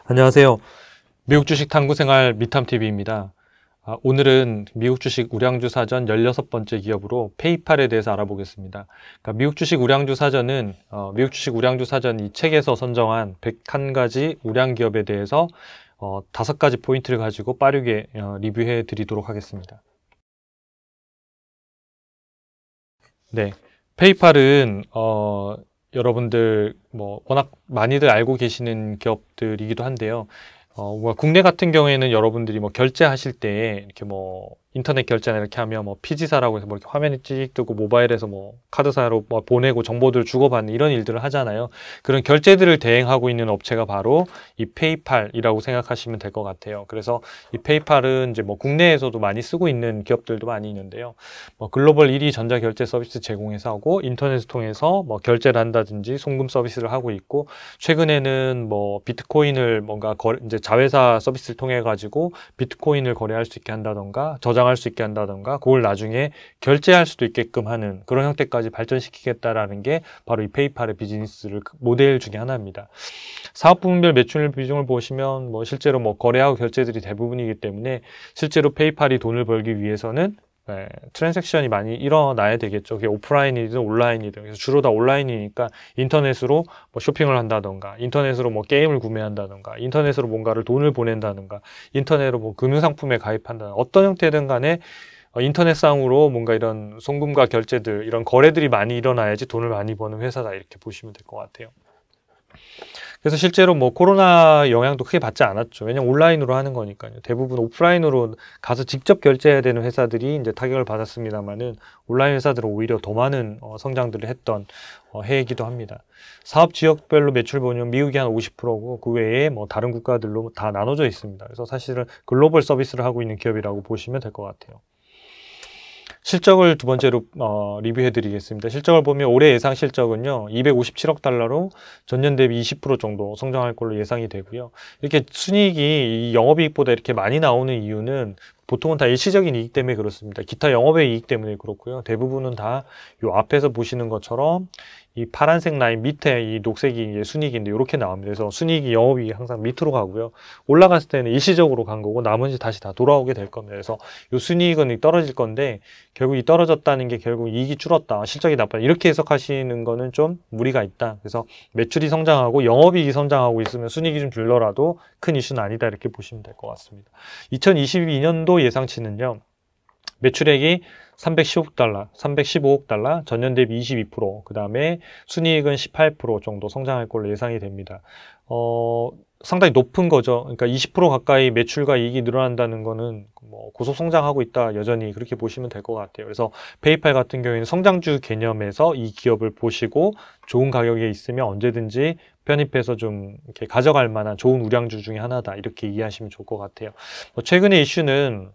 안녕하세요. 미국 주식 탐구 생활 미탐TV입니다. 오늘은 미국 주식 우량주 사전 16번째 기업으로 페이팔에 대해서 알아보겠습니다. 그러니까 미국 주식 우량주 사전은 미국 주식 우량주 사전 이 책에서 선정한 101가지 우량 기업에 대해서 5가지 포인트를 가지고 빠르게 리뷰해 드리도록 하겠습니다. 네, 페이팔은 여러분들 워낙 많이들 알고 계시는 기업들이기도 한데요. 국내 같은 경우에는 여러분들이 결제하실 때 이렇게 인터넷 결제나 이렇게 하면 피지사라고 해서 이렇게 화면이 찍 뜨고 모바일에서 카드사로 보내고 정보들을 주고받는 이런 일들을 하잖아요. 그런 결제들을 대행하고 있는 업체가 바로 이 페이팔이라고 생각하시면 될 것 같아요. 그래서 이 페이팔은 이제 국내에서도 많이 쓰고 있는 기업들도 많이 있는데요. 글로벌 1위 전자결제 서비스 제공회사고 인터넷을 통해서 결제를 한다든지 송금 서비스를 하고 있고, 최근에는 비트코인을 이제 자회사 서비스를 통해 가지고 비트코인을 거래할 수 있게 한다던가 저장할 수 있게 한다던가 그걸 나중에 결제할 수도 있게끔 하는 그런 형태까지 발전시키겠다라는 게 바로 이 페이팔의 비즈니스를 모델 중에 하나입니다. 사업 부문별 매출 비중을 보시면 실제로 거래하고 결제들이 대부분이기 때문에 실제로 페이팔이 돈을 벌기 위해서는 트랜잭션이 많이 일어나야 되겠죠. 그게 오프라인이든 온라인이든. 그래서 주로 다 온라인이니까 인터넷으로 쇼핑을 한다던가, 인터넷으로 게임을 구매한다던가, 인터넷으로 뭔가를 돈을 보낸다던가, 인터넷으로 금융상품에 가입한다던가, 어떤 형태든 간에 인터넷상으로 뭔가 이런 송금과 결제들, 이런 거래들이 많이 일어나야지 돈을 많이 버는 회사다, 이렇게 보시면 될 것 같아요. 그래서 실제로 코로나 영향도 크게 받지 않았죠. 왜냐면 온라인으로 하는 거니까요. 대부분 오프라인으로 가서 직접 결제해야 되는 회사들이 이제 타격을 받았습니다만은 온라인 회사들은 오히려 더 많은 성장들을 했던 해이기도 합니다. 사업 지역별로 매출 보면 미국이 한 50%고 그 외에 다른 국가들로 다 나눠져 있습니다. 그래서 사실은 글로벌 서비스를 하고 있는 기업이라고 보시면 될 것 같아요. 실적을 두 번째로 리뷰해 드리겠습니다. 실적을 보면 올해 예상 실적은요 257억 달러로 전년 대비 20% 정도 성장할 걸로 예상이 되고요. 이렇게 순이익이 이 영업이익보다 이렇게 많이 나오는 이유는 보통은 다 일시적인 이익 때문에 그렇습니다. 기타 영업의 이익 때문에 그렇고요. 대부분은 다 이 앞에서 보시는 것처럼 이 파란색 라인 밑에 이 녹색이 순이익인데 이렇게 나옵니다. 그래서 순이익이 영업이익이 항상 밑으로 가고요. 올라갔을 때는 일시적으로 간 거고 나머지 다시 다 돌아오게 될 겁니다. 그래서 이 순이익은 떨어질 건데 결국 이 떨어졌다는 게 결국 이익이 줄었다, 실적이 나쁘다, 이렇게 해석하시는 거는 좀 무리가 있다. 그래서 매출이 성장하고 영업이익이 성장하고 있으면 순이익이 좀 줄더라도 큰 이슈는 아니다, 이렇게 보시면 될 것 같습니다. 2022년도 예상치는요. 매출액이 315억 달러, 전년 대비 22%, 그 다음에 순이익은 18% 정도 성장할 걸로 예상이 됩니다. 상당히 높은 거죠. 그러니까 20% 가까이 매출과 이익이 늘어난다는 거는 고속 성장하고 있다, 여전히 그렇게 보시면 될 것 같아요. 그래서 페이팔 같은 경우에는 성장주 개념에서 이 기업을 보시고 좋은 가격에 있으면 언제든지 편입해서 좀 이렇게 가져갈 만한 좋은 우량주 중에 하나다, 이렇게 이해하시면 좋을 것 같아요. 최근의 이슈는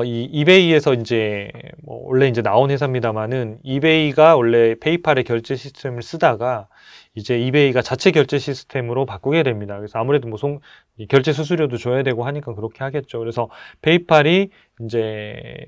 이 이베이에서 이제 원래 이제 나온 회사입니다만은 이베이가 원래 페이팔의 결제 시스템을 쓰다가 이제 이베이가 자체 결제 시스템으로 바꾸게 됩니다. 그래서 아무래도 결제 수수료도 줘야 되고 하니까 그렇게 하겠죠. 그래서 페이팔이 이제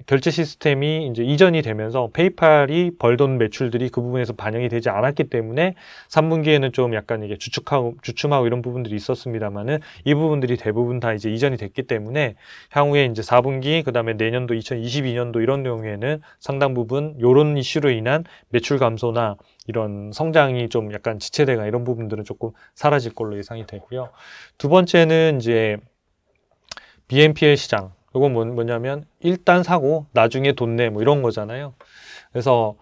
결제 시스템이 이제 이전이 되면서 페이팔이 벌던 매출들이 그 부분에서 반영이 되지 않았기 때문에 3분기에는 좀 약간 이게 주춤하고 이런 부분들이 있었습니다만은 이 부분들이 대부분 다 이제 이전이 됐기 때문에 향후에 이제 4분기, 그 다음에 내년도 2022년도 이런 경우에는 상당 부분 이런 이슈로 인한 매출 감소나 이런 성장이 좀 약간 지체되거나 이런 부분들은 조금 사라질 걸로 예상이 되고요. 두 번째는 이제 BNPL 시장. 이건 뭐냐면 일단 사고 나중에 돈 내 이런 거잖아요. 그래서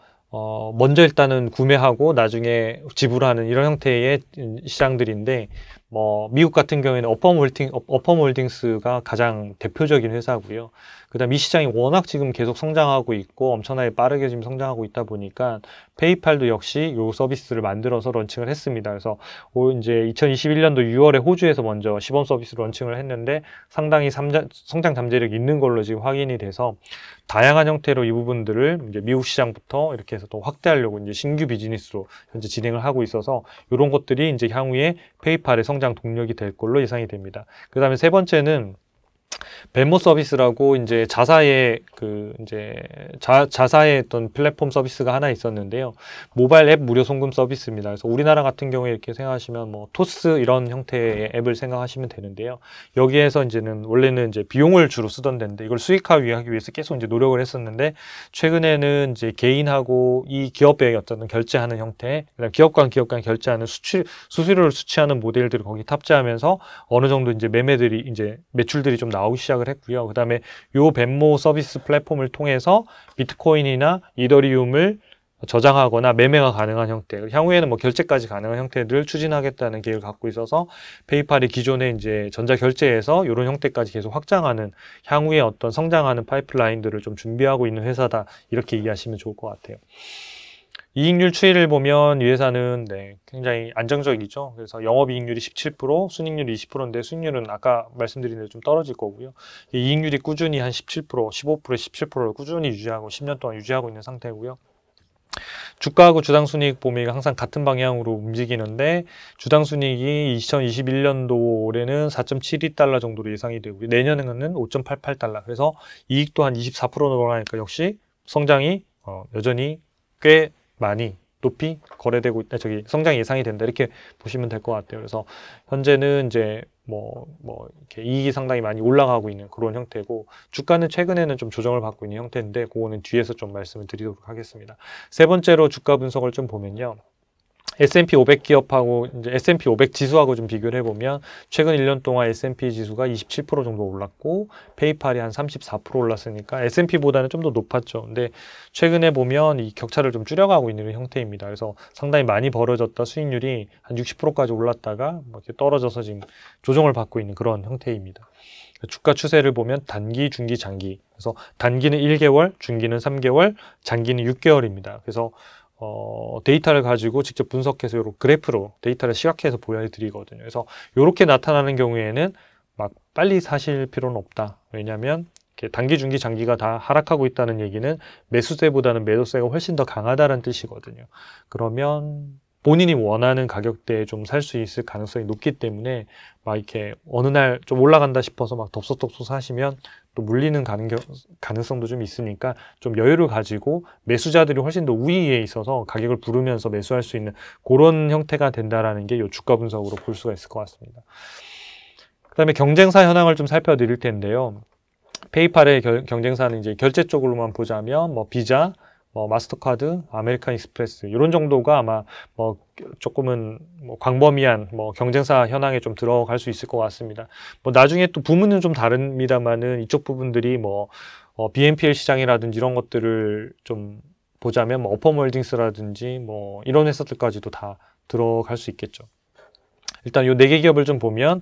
먼저 일단은 구매하고 나중에 지불하는 이런 형태의 시장들인데 미국 같은 경우에는 어펌홀딩스가 가장 대표적인 회사고요. 그다음 이 시장이 워낙 지금 계속 성장하고 있고 엄청나게 빠르게 지금 성장하고 있다 보니까 페이팔도 역시 이 서비스를 만들어서 런칭을 했습니다. 그래서 이제 2021년도 6월에 호주에서 먼저 시범 서비스 런칭을 했는데 상당히 성장 잠재력이 있는 걸로 지금 확인이 돼서 다양한 형태로 이 부분들을 이제 미국 시장부터 이렇게 해서 또 확대하려고 이제 신규 비즈니스로 현재 진행을 하고 있어서 이런 것들이 이제 향후에 페이팔의 성장 동력이 될 걸로 예상이 됩니다. 그 다음에 세 번째는 벤모 서비스라고 이제 자사의 자사의 어떤 플랫폼 서비스가 하나 있었는데요. 모바일 앱 무료 송금 서비스입니다. 그래서 우리나라 같은 경우에 이렇게 생각하시면 뭐 토스 이런 형태의 앱을 생각하시면 되는데요. 여기에서 이제는 원래는 이제 비용을 주로 쓰던 데인데 이걸 수익화하기 위해서 계속 이제 노력을 했었는데 최근에는 이제 개인하고 이 기업에 어떤 결제하는 형태, 기업과 기업 간 결제하는 수수료를 수취하는 모델들을 거기 탑재하면서 어느 정도 이제 매출들이 좀 나오기 시작을 했고요. 그 다음에 요 벤모 서비스 플랫폼을 통해서 비트코인이나 이더리움을 저장하거나 매매가 가능한 형태, 향후에는 뭐 결제까지 가능한 형태들을 추진하겠다는 계획을 갖고 있어서 페이팔이 기존에 이제 전자결제에서 이런 형태까지 계속 확장하는 향후에 어떤 성장하는 파이프라인들을 좀 준비하고 있는 회사다, 이렇게 이해하시면 좋을 것 같아요. 이익률 추이를 보면 이 회사는 굉장히 안정적이죠. 그래서 영업이익률이 17%, 순이익률이 20%인데 수익률은 아까 말씀드린 대로 좀 떨어질 거고요. 이익률이 꾸준히 한 17%, 15%, 17%를 꾸준히 유지하고 10년 동안 유지하고 있는 상태고요. 주가하고 주당순이익 보면 항상 같은 방향으로 움직이는데 주당순이익이 2021년도 올해는 4.72달러 정도로 예상이 되고 내년에는 5.88달러, 그래서 이익도 한 24% 늘어나니까 역시 성장이 여전히 꽤 많이 높이 거래되고 있다, 성장이 예상이 된다, 이렇게 보시면 될 것 같아요. 그래서 현재는 이제 이렇게 이익이 상당히 많이 올라가고 있는 그런 형태고, 주가는 최근에는 좀 조정을 받고 있는 형태인데 그거는 뒤에서 좀 말씀을 드리도록 하겠습니다. 세 번째로 주가 분석을 좀 보면요, S&P 500 기업하고 이제 S&P 500 지수하고 좀 비교를 해보면 최근 1년 동안 S&P 지수가 27% 정도 올랐고 페이팔이 한 34% 올랐으니까 S&P보다는 좀 더 높았죠. 근데 최근에 보면 이 격차를 좀 줄여가고 있는 형태입니다. 그래서 상당히 많이 벌어졌다 수익률이 한 60%까지 올랐다가 이렇게 떨어져서 지금 조정을 받고 있는 그런 형태입니다. 주가 추세를 보면 단기, 중기, 장기. 그래서 단기는 1개월, 중기는 3개월, 장기는 6개월입니다. 그래서 데이터를 가지고 직접 분석해서 이렇게 그래프로 데이터를 시각화해서 보여드리거든요. 그래서 이렇게 나타나는 경우에는 막 빨리 사실 필요는 없다. 왜냐하면 단기, 중기, 장기가 다 하락하고 있다는 얘기는 매수세보다는 매도세가 훨씬 더 강하다는 뜻이거든요. 그러면 본인이 원하는 가격대에 좀 살 수 있을 가능성이 높기 때문에 막 이렇게 어느 날 좀 올라간다 싶어서 막 덥석덥석 사시면 또 물리는 가능성도 좀 있으니까 좀 여유를 가지고 매수자들이 훨씬 더 우위에 있어서 가격을 부르면서 매수할 수 있는 그런 형태가 된다라는 게 이 주가 분석으로 볼 수가 있을 것 같습니다. 그 다음에 경쟁사 현황을 좀 살펴드릴 텐데요. 페이팔의 경쟁사는 이제 결제 쪽으로만 보자면 비자, 마스터카드, 아메리칸 익스프레스 이런 정도가 아마 조금은 광범위한 경쟁사 현황에 좀 들어갈 수 있을 것 같습니다. 나중에 또 부문은 좀 다릅니다만은 이쪽 부분들이 BNPL 시장이라든지 이런 것들을 좀 보자면 어펌홀딩스라든지 이런 회사들까지도 다 들어갈 수 있겠죠. 일단 요 4개 기업을 좀 보면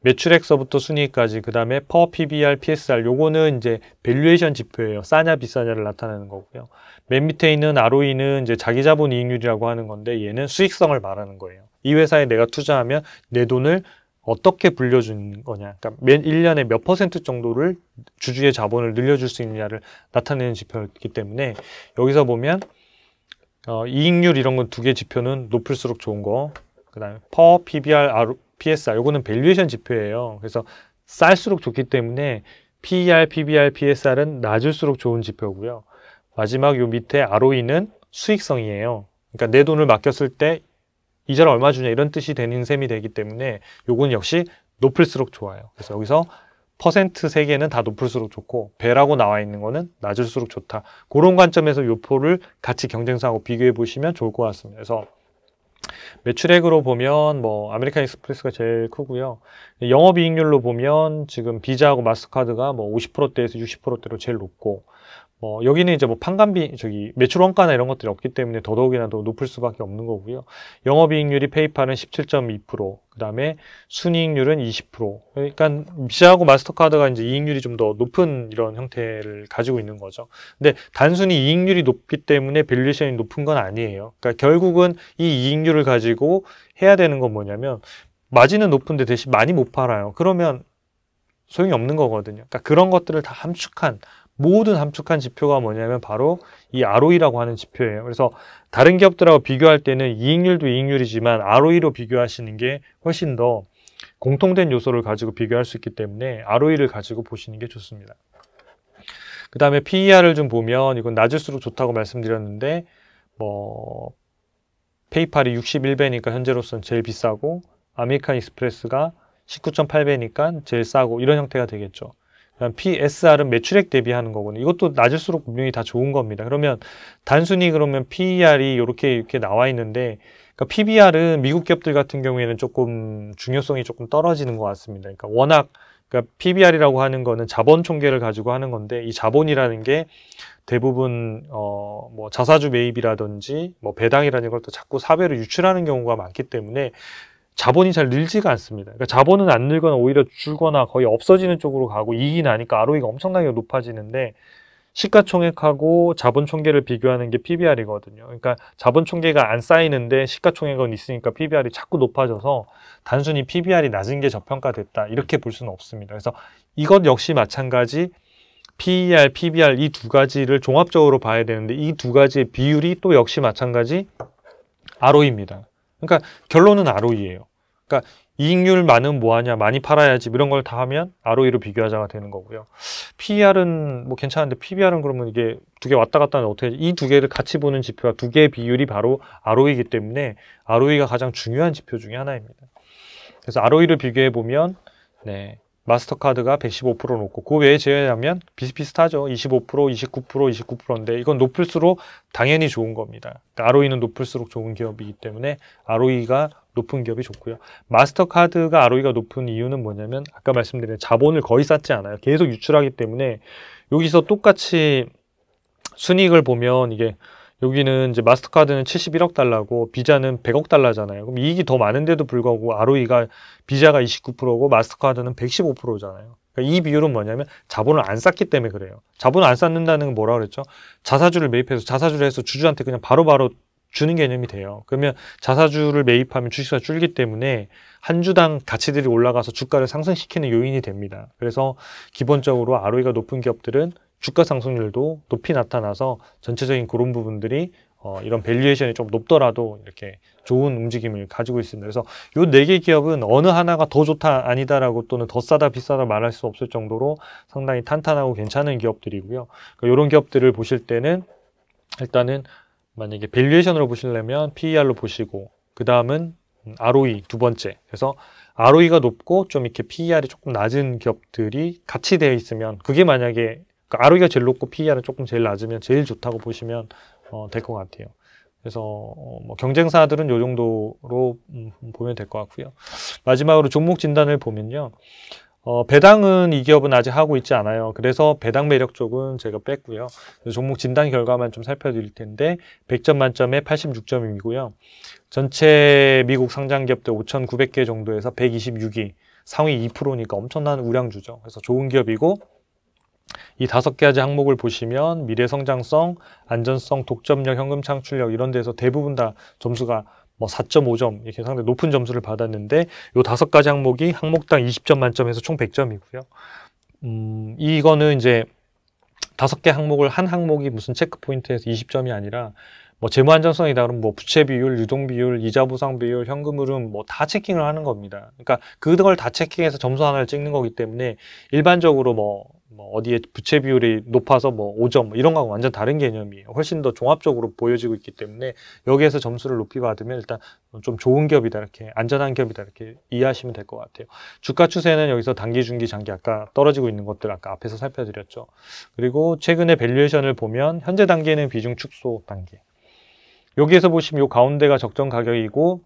매출액서부터 순이익까지, 그 다음에 퍼 PBR, PSR, 요거는 이제 밸류에이션 지표예요. 싸냐 비싸냐를 나타내는 거고요. 맨 밑에 있는 ROE는 이제 자기 자본 이익률이라고 하는 건데 얘는 수익성을 말하는 거예요. 이 회사에 내가 투자하면 내 돈을 어떻게 불려주는 거냐, 그러니까 매 1년에 몇 % 정도를 주주의 자본을 늘려줄 수 있느냐를 나타내는 지표이기 때문에 여기서 보면 이익률 이런 건 2개 지표는 높을수록 좋은 거, 그 다음에 퍼 PBR, PSR, 요거는 밸류에이션 지표예요. 그래서 쌀수록 좋기 때문에 PER, PBR, PSR은 낮을수록 좋은 지표고요. 마지막 요 밑에 ROE는 수익성이에요. 그러니까 내 돈을 맡겼을 때 이자를 얼마 주냐 이런 뜻이 되는 셈이 되기 때문에 요건 역시 높을수록 좋아요. 그래서 여기서 퍼센트 3개는 다 높을수록 좋고 배라고 나와 있는 거는 낮을수록 좋다. 그런 관점에서 요 표를 같이 경쟁사하고 비교해 보시면 좋을 것 같습니다. 그래서 매출액으로 보면 아메리칸 익스프레스가 제일 크고요. 영업이익률로 보면 지금 비자하고 마스터카드가 50%대에서 60%대로 제일 높고, 여기는 이제 판관비, 매출 원가나 이런 것들이 없기 때문에 더더욱이나 더 높을 수밖에 없는 거고요. 영업이익률이 페이팔은 17.2%, 그 다음에 순이익률은 20%. 그러니까 비자하고 마스터카드가 이제 이익률이 좀 더 높은 이런 형태를 가지고 있는 거죠. 근데 단순히 이익률이 높기 때문에 밸류에이션이 높은 건 아니에요. 그러니까 결국은 이 이익률을 가지고 해야 되는 건 뭐냐면 마진은 높은데 대신 많이 못 팔아요. 그러면 소용이 없는 거거든요. 그러니까 그런 것들을 다 모든 함축한 지표가 뭐냐면 바로 이 ROE라고 하는 지표예요. 그래서 다른 기업들하고 비교할 때는 이익률도 이익률이지만 ROE로 비교하시는 게 훨씬 더 공통된 요소를 가지고 비교할 수 있기 때문에 ROE를 가지고 보시는 게 좋습니다. 그 다음에 PER을 좀 보면 이건 낮을수록 좋다고 말씀드렸는데 뭐 페이팔이 61배니까 현재로서는 제일 비싸고 아메리칸 익스프레스가 19.8배니까 제일 싸고 이런 형태가 되겠죠. 그다음 PSR은 매출액 대비하는 거거든요. 이것도 낮을수록 분명히 다 좋은 겁니다. 그러면 단순히 그러면 PER이 이렇게 나와 있는데 그러니까 PBR은 미국 기업들 같은 경우에는 조금 중요성이 조금 떨어지는 것 같습니다. 그러니까 워낙 그러니까 PBR이라고 하는 거는 자본 총계를 가지고 하는 건데 이 자본이라는 게 대부분 뭐 자사주 매입이라든지 뭐 배당이라는 걸 또 자꾸 사배로 유출하는 경우가 많기 때문에 자본이 잘 늘지가 않습니다. 그러니까 자본은 안 늘거나 오히려 줄거나 거의 없어지는 쪽으로 가고 이익이 나니까 ROE가 엄청나게 높아지는데 시가총액하고 자본총계를 비교하는 게 PBR이거든요. 그러니까 자본총계가 안 쌓이는데 시가총액은 있으니까 PBR이 자꾸 높아져서 단순히 PBR이 낮은 게 저평가됐다 이렇게 볼 수는 없습니다. 그래서 이것 역시 마찬가지 PER, PBR 이 두 가지를 종합적으로 봐야 되는데 이 두 가지의 비율이 또 역시 마찬가지 ROE입니다. 그러니까 결론은 ROE예요. 그러니까 이익률 많으면 뭐하냐, 많이 팔아야지 이런 걸 다 하면 ROE로 비교하자가 되는 거고요. PER은 뭐 괜찮은데 PBR은 그러면 이게 두 개 왔다 갔다 하면 어떻게 이 두 개를 같이 보는 지표와 두 개의 비율이 바로 ROE이기 때문에 ROE가 가장 중요한 지표 중에 하나입니다. 그래서 ROE를 비교해 보면 마스터카드가 115% 높고 그 외에 제외하면 비슷비슷하죠. 25%, 29%, 29%인데 이건 높을수록 당연히 좋은 겁니다. 그러니까 ROE는 높을수록 좋은 기업이기 때문에 ROE가 높은 기업이 좋고요. 마스터카드가 ROE가 높은 이유는 뭐냐면 아까 말씀드린 자본을 거의 쌓지 않아요. 계속 유출하기 때문에 여기서 똑같이 순이익을 보면 이게 여기는 이제 마스터카드는 71억 달러고 비자는 100억 달러잖아요. 그럼 이익이 더 많은데도 불구하고 ROE가 비자가 29%고 마스터카드는 115%잖아요. 그러니까 이 비율은 뭐냐면 자본을 안 쌓기 때문에 그래요. 자본을 안 쌓는다는 건 뭐라 그랬죠? 자사주를 매입해서 자사주를 해서 주주한테 그냥 바로바로 주는 개념이 돼요. 그러면 자사주를 매입하면 주식수가 줄기 때문에 한 주당 가치들이 올라가서 주가를 상승시키는 요인이 됩니다. 그래서 기본적으로 ROE가 높은 기업들은 주가 상승률도 높이 나타나서 전체적인 그런 부분들이 이런 밸류에이션이 좀 높더라도 이렇게 좋은 움직임을 가지고 있습니다. 그래서 이 4개 기업은 어느 하나가 더 좋다 아니다라고 또는 더 싸다 비싸다 말할 수 없을 정도로 상당히 탄탄하고 괜찮은 기업들이고요. 그러니까 이런 기업들을 보실 때는 일단은 만약에 밸류에이션으로 보시려면 PER로 보시고 그 다음은 ROE 두 번째. 그래서 ROE가 높고 좀 이렇게 PER이 조금 낮은 기업들이 같이 되어 있으면 그게 만약에 그러니까 ROE가 제일 높고 PER은 조금 제일 낮으면 제일 좋다고 보시면 될 것 같아요. 그래서 뭐 경쟁사들은 이 정도로 보면 될 것 같고요. 마지막으로 종목 진단을 보면요. 배당은 이 기업은 아직 하고 있지 않아요. 그래서 배당 매력 쪽은 제가 뺐고요. 종목 진단 결과만 좀 살펴드릴 텐데 100점 만점에 86점이고요. 전체 미국 상장 기업들 5,900개 정도에서 126위, 상위 2%니까 엄청난 우량주죠. 그래서 좋은 기업이고 이 5가지 항목을 보시면 미래 성장성, 안전성, 독점력, 현금 창출력 이런 데서 대부분 다 점수가 뭐 4.5점 이렇게 상당히 높은 점수를 받았는데 요 5가지 항목이 항목당 20점 만점에서 총 100점이고요. 이거는 이제 5개 항목을 한 항목이 무슨 체크 포인트에서 20점이 아니라 뭐 재무 안정성이다 그러면 뭐 부채 비율, 유동 비율, 이자 보상 비율, 현금 흐름 뭐 다 체킹을 하는 겁니다. 그러니까 그걸 다 체킹해서 점수 하나를 찍는 거기 때문에 일반적으로 뭐 어디에 부채 비율이 높아서 뭐 5점 이런 거하고 완전 다른 개념이에요. 훨씬 더 종합적으로 보여지고 있기 때문에 여기에서 점수를 높이 받으면 일단 좀 좋은 기업이다 이렇게 안전한 기업이다 이렇게 이해하시면 될 것 같아요. 주가 추세는 여기서 단기, 중기, 장기 아까 떨어지고 있는 것들 아까 앞에서 살펴드렸죠. 그리고 최근에 밸류에이션을 보면 현재 단계는 비중 축소 단계. 여기에서 보시면 이 가운데가 적정 가격이고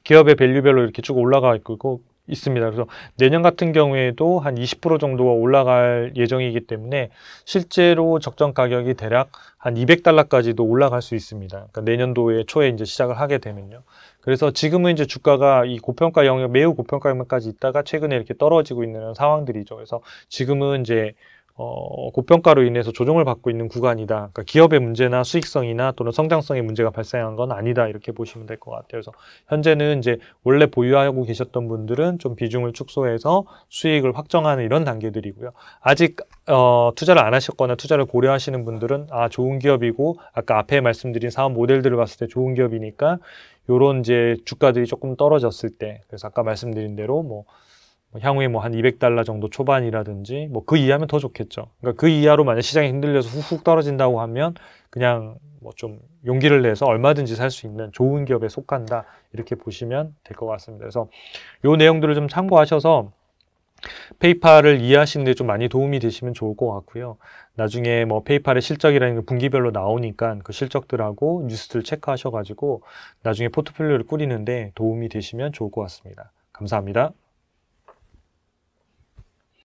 기업의 밸류별로 이렇게 쭉 올라가 있고 있습니다. 그래서 내년 같은 경우에도 한 20% 정도가 올라갈 예정이기 때문에 실제로 적정 가격이 대략 한 200달러까지도 올라갈 수 있습니다. 그러니까 내년도에 초에 이제 시작을 하게 되면요. 그래서 지금은 이제 주가가 이 고평가 영역, 매우 고평가 영역까지 있다가 최근에 이렇게 떨어지고 있는 상황들이죠. 그래서 지금은 이제 고평가로 인해서 조정을 받고 있는 구간이다. 그러니까 기업의 문제나 수익성이나 또는 성장성의 문제가 발생한 건 아니다. 이렇게 보시면 될 것 같아요. 그래서 현재는 이제 원래 보유하고 계셨던 분들은 좀 비중을 축소해서 수익을 확정하는 이런 단계들이고요. 아직 투자를 안 하셨거나 투자를 고려하시는 분들은 좋은 기업이고 아까 앞에 말씀드린 사업 모델들을 봤을 때 좋은 기업이니까 요런 이제 주가들이 조금 떨어졌을 때, 그래서 아까 말씀드린 대로 향후에 한 $200 정도 초반이라든지 그 이하면 더 좋겠죠. 그러니까 그 이하로 만약 시장이 흔들려서 훅훅 떨어진다고 하면 그냥 좀 용기를 내서 얼마든지 살 수 있는 좋은 기업에 속한다. 이렇게 보시면 될 것 같습니다. 그래서 요 내용들을 좀 참고하셔서 페이팔을 이해하시는 데 좀 많이 도움이 되시면 좋을 것 같고요. 나중에 페이팔의 실적이라는 게 분기별로 나오니까 그 실적들하고 뉴스들 체크하셔가지고 나중에 포트폴리오를 꾸리는데 도움이 되시면 좋을 것 같습니다. 감사합니다.